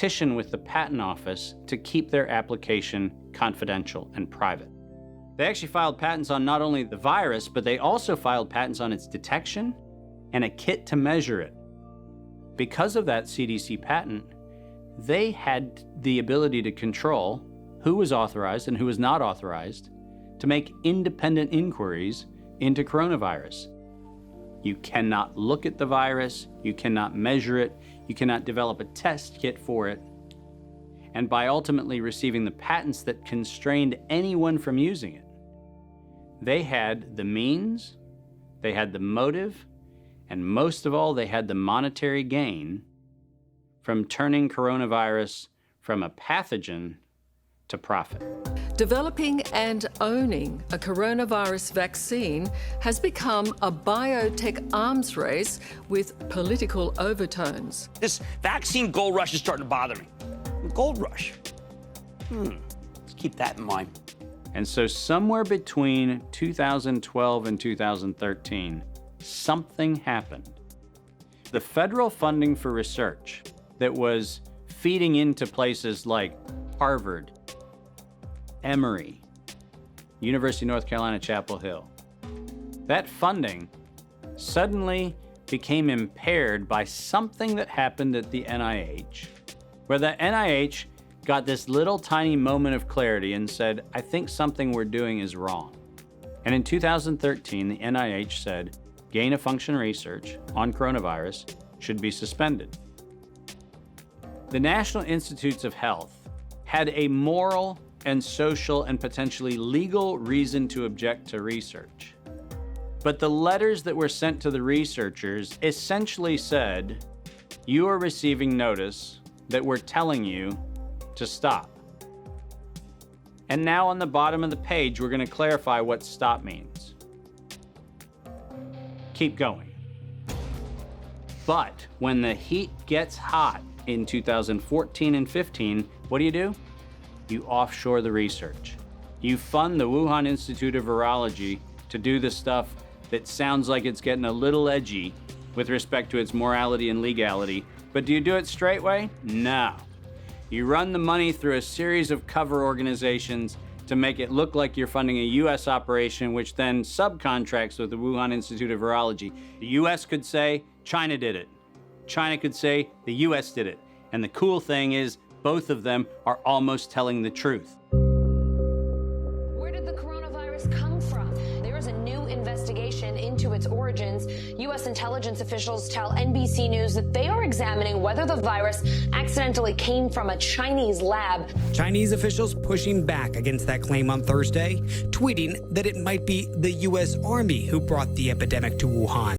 petition with the Patent Office to keep their application confidential and private. They actually filed patents on not only the virus, but they also filed patents on its detection and a kit to measure it. Because of that CDC patent, they had the ability to control who was authorized and who was not authorized to make independent inquiries into coronavirus. You cannot look at the virus, you cannot measure it, you cannot develop a test kit for it. And by ultimately receiving the patents that constrained anyone from using it, they had the means, they had the motive, and most of all, they had the monetary gain from turning coronavirus from a pathogen to profit. Developing and owning a coronavirus vaccine has become a biotech arms race with political overtones. This vaccine gold rush is starting to bother me. Gold rush. Let's keep that in mind. And so somewhere between 2012 and 2013, something happened. The federal funding for research that was feeding into places like Harvard, Emory, University of North Carolina, Chapel Hill, that funding suddenly became impaired by something that happened at the NIH, where the NIH got this little tiny moment of clarity and said, I think something we're doing is wrong. And in 2013, the NIH said, gain-of-function research on coronavirus should be suspended. The National Institutes of Health had a moral and social and potentially legal reason to object to research. But the letters that were sent to the researchers essentially said, you are receiving notice that we're telling you to stop. And now on the bottom of the page, we're going to clarify what stop means. Keep going. But when the heat gets hot in 2014 and 15, what do? You offshore the research. You fund the Wuhan Institute of Virology to do the stuff that sounds like it's getting a little edgy with respect to its morality and legality, but do you do it straight way? No. You run the money through a series of cover organizations to make it look like you're funding a U.S. operation, which then subcontracts with the Wuhan Institute of Virology. The U.S. could say, China did it. China could say, the U.S. did it. And the cool thing is, both of them are almost telling the truth. Where did the coronavirus come from? There is a new investigation into its origins. U.S. intelligence officials tell NBC News that they are examining whether the virus accidentally came from a Chinese lab. Chinese officials pushing back against that claim on Thursday, tweeting that it might be the U.S. Army who brought the epidemic to Wuhan.